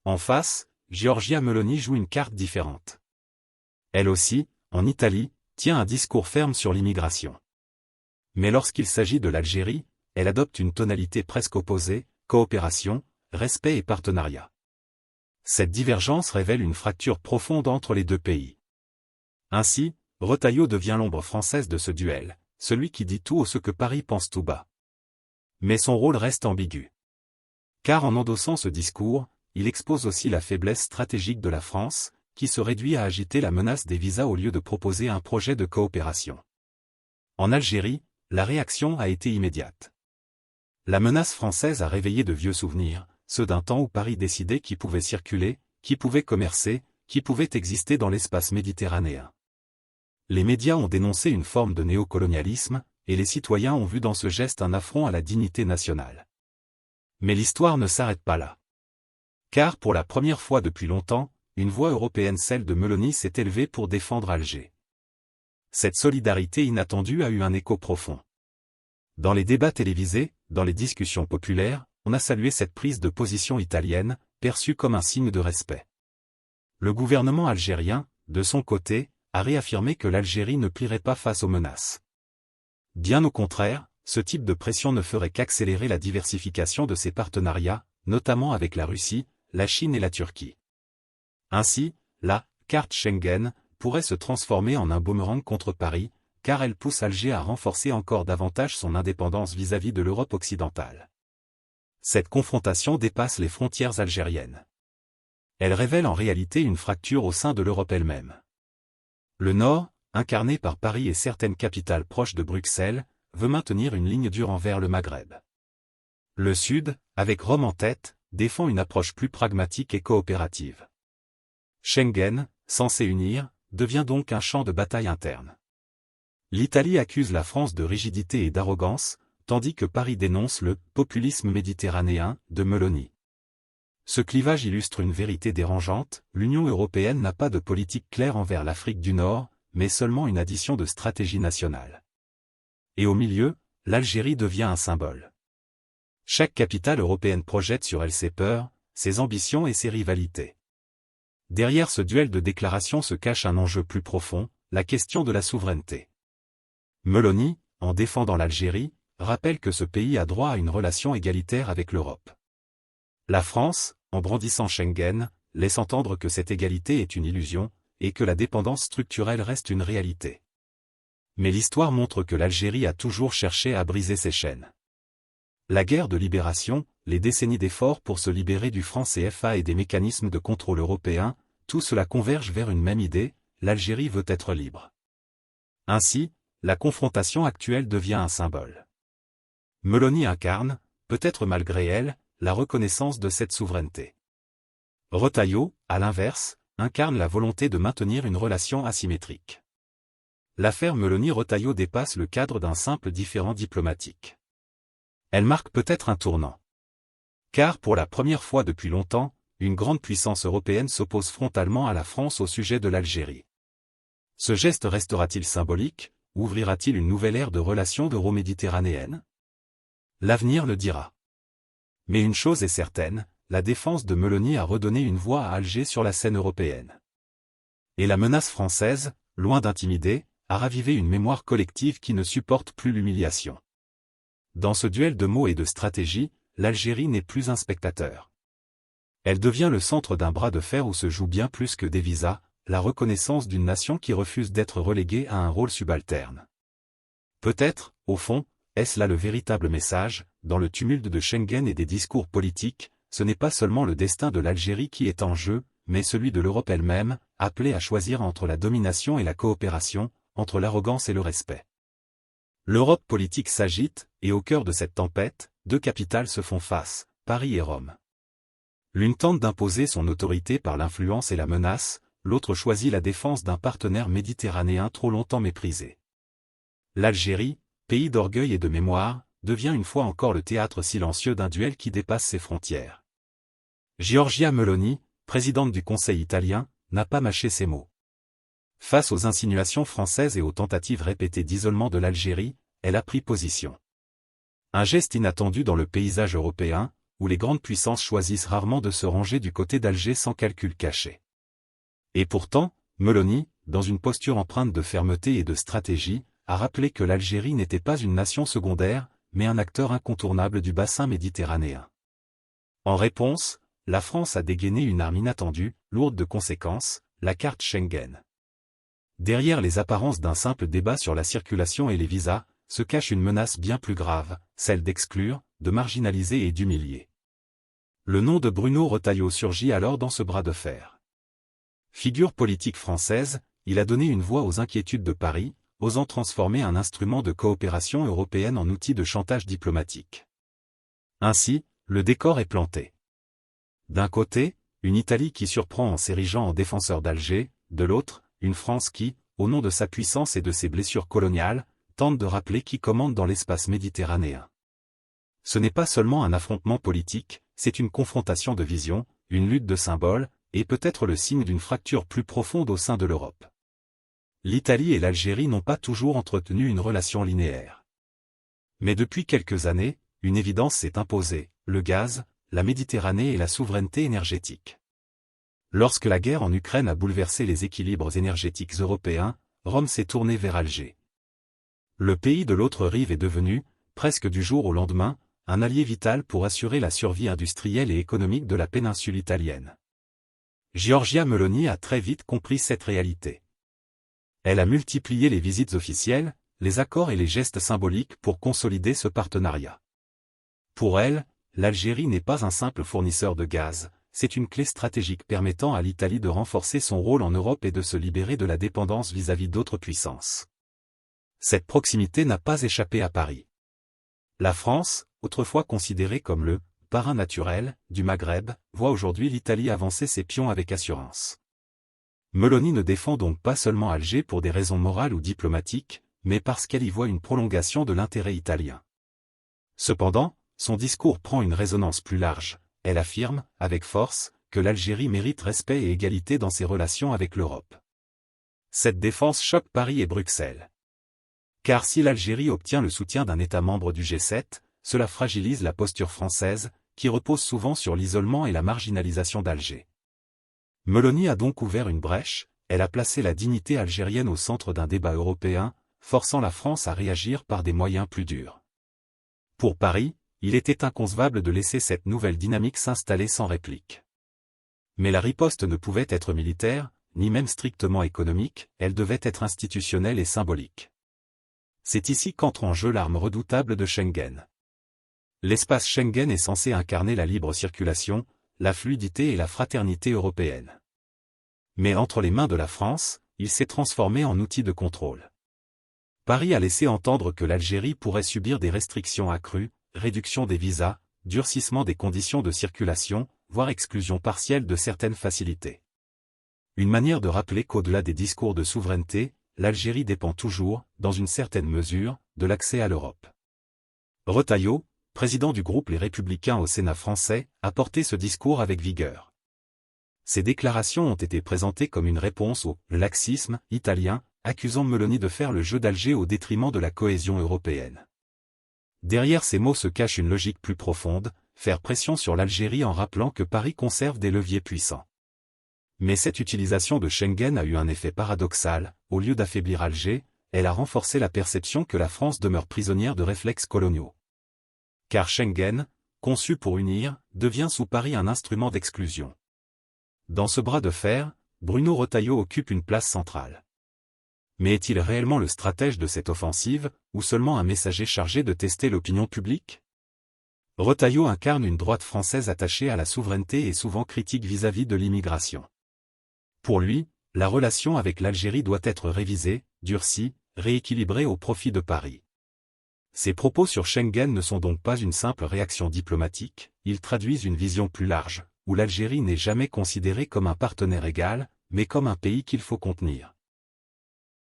En face, Giorgia Meloni joue une carte différente. Elle aussi, en Italie, tient un discours ferme sur l'immigration. Mais lorsqu'il s'agit de l'Algérie, elle adopte une tonalité presque opposée, coopération, respect et partenariat. Cette divergence révèle une fracture profonde entre les deux pays. Ainsi, Retailleau devient l'ombre française de ce duel, celui qui dit tout haut ce que Paris pense tout bas. Mais son rôle reste ambigu. Car en endossant ce discours, il expose aussi la faiblesse stratégique de la France, qui se réduit à agiter la menace des visas au lieu de proposer un projet de coopération. En Algérie, la réaction a été immédiate. La menace française a réveillé de vieux souvenirs, ceux d'un temps où Paris décidait qui pouvait circuler, qui pouvait commercer, qui pouvait exister dans l'espace méditerranéen. Les médias ont dénoncé une forme de néocolonialisme, et les citoyens ont vu dans ce geste un affront à la dignité nationale. Mais l'histoire ne s'arrête pas là. Car pour la première fois depuis longtemps, une voix européenne, celle de Meloni, s'est élevée pour défendre Alger. Cette solidarité inattendue a eu un écho profond. Dans les débats télévisés, dans les discussions populaires, on a salué cette prise de position italienne, perçue comme un signe de respect. Le gouvernement algérien, de son côté, a réaffirmé que l'Algérie ne plierait pas face aux menaces. Bien au contraire, ce type de pression ne ferait qu'accélérer la diversification de ses partenariats, notamment avec la Russie, la Chine et la Turquie. Ainsi, la carte Schengen pourrait se transformer en un boomerang contre Paris, car elle pousse Alger à renforcer encore davantage son indépendance vis-à-vis de l'Europe occidentale. Cette confrontation dépasse les frontières algériennes. Elle révèle en réalité une fracture au sein de l'Europe elle-même. Le Nord, incarné par Paris et certaines capitales proches de Bruxelles, veut maintenir une ligne dure envers le Maghreb. Le Sud, avec Rome en tête, défend une approche plus pragmatique et coopérative. Schengen, censé unir, devient donc un champ de bataille interne. L'Italie accuse la France de rigidité et d'arrogance, tandis que Paris dénonce le « populisme méditerranéen » de Meloni. Ce clivage illustre une vérité dérangeante, l'Union européenne n'a pas de politique claire envers l'Afrique du Nord, mais seulement une addition de stratégies nationales. Et au milieu, l'Algérie devient un symbole. Chaque capitale européenne projette sur elle ses peurs, ses ambitions et ses rivalités. Derrière ce duel de déclarations se cache un enjeu plus profond, la question de la souveraineté. Meloni, en défendant l'Algérie, rappelle que ce pays a droit à une relation égalitaire avec l'Europe. La France, en brandissant Schengen, laisse entendre que cette égalité est une illusion, et que la dépendance structurelle reste une réalité. Mais l'histoire montre que l'Algérie a toujours cherché à briser ces chaînes. La guerre de libération, les décennies d'efforts pour se libérer du franc CFA et des mécanismes de contrôle européens, tout cela converge vers une même idée, l'Algérie veut être libre. Ainsi, la confrontation actuelle devient un symbole. Meloni incarne, peut-être malgré elle, la reconnaissance de cette souveraineté. Retailleau, à l'inverse, incarne la volonté de maintenir une relation asymétrique. L'affaire Meloni-Retailleau dépasse le cadre d'un simple différend diplomatique. Elle marque peut-être un tournant. Car pour la première fois depuis longtemps, une grande puissance européenne s'oppose frontalement à la France au sujet de l'Algérie. Ce geste restera-t-il symbolique, ou ouvrira-t-il une nouvelle ère de relations euro-méditerranéennes? L'avenir le dira. Mais une chose est certaine, la défense de Meloni a redonné une voix à Alger sur la scène européenne. Et la menace française, loin d'intimider, a ravivé une mémoire collective qui ne supporte plus l'humiliation. Dans ce duel de mots et de stratégie, l'Algérie n'est plus un spectateur. Elle devient le centre d'un bras de fer où se joue bien plus que des visas, la reconnaissance d'une nation qui refuse d'être reléguée à un rôle subalterne. Peut-être, au fond, est-ce là le véritable message, dans le tumulte de Schengen et des discours politiques, ce n'est pas seulement le destin de l'Algérie qui est en jeu, mais celui de l'Europe elle-même, appelée à choisir entre la domination et la coopération, entre l'arrogance et le respect. L'Europe politique s'agite, et au cœur de cette tempête, deux capitales se font face, Paris et Rome. L'une tente d'imposer son autorité par l'influence et la menace, l'autre choisit la défense d'un partenaire méditerranéen trop longtemps méprisé. L'Algérie, pays d'orgueil et de mémoire, devient une fois encore le théâtre silencieux d'un duel qui dépasse ses frontières. Giorgia Meloni, présidente du Conseil italien, n'a pas mâché ses mots. Face aux insinuations françaises et aux tentatives répétées d'isolement de l'Algérie, elle a pris position. Un geste inattendu dans le paysage européen, où les grandes puissances choisissent rarement de se ranger du côté d'Alger sans calcul caché. Et pourtant, Meloni, dans une posture empreinte de fermeté et de stratégie, a rappelé que l'Algérie n'était pas une nation secondaire, mais un acteur incontournable du bassin méditerranéen. En réponse, la France a dégainé une arme inattendue, lourde de conséquences, la carte Schengen. Derrière les apparences d'un simple débat sur la circulation et les visas, se cache une menace bien plus grave, celle d'exclure, de marginaliser et d'humilier. Le nom de Bruno Retailleau surgit alors dans ce bras de fer. Figure politique française, il a donné une voix aux inquiétudes de Paris, osant transformer un instrument de coopération européenne en outil de chantage diplomatique. Ainsi, le décor est planté. D'un côté, une Italie qui surprend en s'érigeant en défenseur d'Alger, de l'autre, une France qui, au nom de sa puissance et de ses blessures coloniales, tente de rappeler qui commande dans l'espace méditerranéen. Ce n'est pas seulement un affrontement politique, c'est une confrontation de visions, une lutte de symboles, et peut-être le signe d'une fracture plus profonde au sein de l'Europe. L'Italie et l'Algérie n'ont pas toujours entretenu une relation linéaire. Mais depuis quelques années, une évidence s'est imposée, le gaz, la Méditerranée et la souveraineté énergétique. Lorsque la guerre en Ukraine a bouleversé les équilibres énergétiques européens, Rome s'est tournée vers Alger. Le pays de l'autre rive est devenu, presque du jour au lendemain, un allié vital pour assurer la survie industrielle et économique de la péninsule italienne. Giorgia Meloni a très vite compris cette réalité. Elle a multiplié les visites officielles, les accords et les gestes symboliques pour consolider ce partenariat. Pour elle, l'Algérie n'est pas un simple fournisseur de gaz, c'est une clé stratégique permettant à l'Italie de renforcer son rôle en Europe et de se libérer de la dépendance vis-à-vis d'autres puissances. Cette proximité n'a pas échappé à Paris. La France, autrefois considérée comme le parrain naturel du Maghreb, voit aujourd'hui l'Italie avancer ses pions avec assurance. Meloni ne défend donc pas seulement Alger pour des raisons morales ou diplomatiques, mais parce qu'elle y voit une prolongation de l'intérêt italien. Cependant, son discours prend une résonance plus large. Elle affirme, avec force, que l'Algérie mérite respect et égalité dans ses relations avec l'Europe. Cette défense choque Paris et Bruxelles. Car si l'Algérie obtient le soutien d'un État membre du G7, cela fragilise la posture française, qui repose souvent sur l'isolement et la marginalisation d'Alger. Meloni a donc ouvert une brèche, elle a placé la dignité algérienne au centre d'un débat européen, forçant la France à réagir par des moyens plus durs. Pour Paris, il était inconcevable de laisser cette nouvelle dynamique s'installer sans réplique. Mais la riposte ne pouvait être militaire, ni même strictement économique, elle devait être institutionnelle et symbolique. C'est ici qu'entre en jeu l'arme redoutable de Schengen. L'espace Schengen est censé incarner la libre circulation, la fluidité et la fraternité européenne. Mais entre les mains de la France, il s'est transformé en outil de contrôle. Paris a laissé entendre que l'Algérie pourrait subir des restrictions accrues, réduction des visas, durcissement des conditions de circulation, voire exclusion partielle de certaines facilités. Une manière de rappeler qu'au-delà des discours de souveraineté, l'Algérie dépend toujours, dans une certaine mesure, de l'accès à l'Europe. Retailleau, président du groupe Les Républicains au Sénat français, a porté ce discours avec vigueur. Ces déclarations ont été présentées comme une réponse au laxisme italien, accusant Meloni de faire le jeu d'Alger au détriment de la cohésion européenne. Derrière ces mots se cache une logique plus profonde, faire pression sur l'Algérie en rappelant que Paris conserve des leviers puissants. Mais cette utilisation de Schengen a eu un effet paradoxal, au lieu d'affaiblir Alger, elle a renforcé la perception que la France demeure prisonnière de réflexes coloniaux. Car Schengen, conçu pour unir, devient sous Paris un instrument d'exclusion. Dans ce bras de fer, Bruno Retailleau occupe une place centrale. Mais est-il réellement le stratège de cette offensive, ou seulement un messager chargé de tester l'opinion publique? Retailleau incarne une droite française attachée à la souveraineté et souvent critique vis-à-vis de l'immigration. Pour lui, la relation avec l'Algérie doit être révisée, durcie, rééquilibrée au profit de Paris. Ses propos sur Schengen ne sont donc pas une simple réaction diplomatique, ils traduisent une vision plus large, où l'Algérie n'est jamais considérée comme un partenaire égal, mais comme un pays qu'il faut contenir.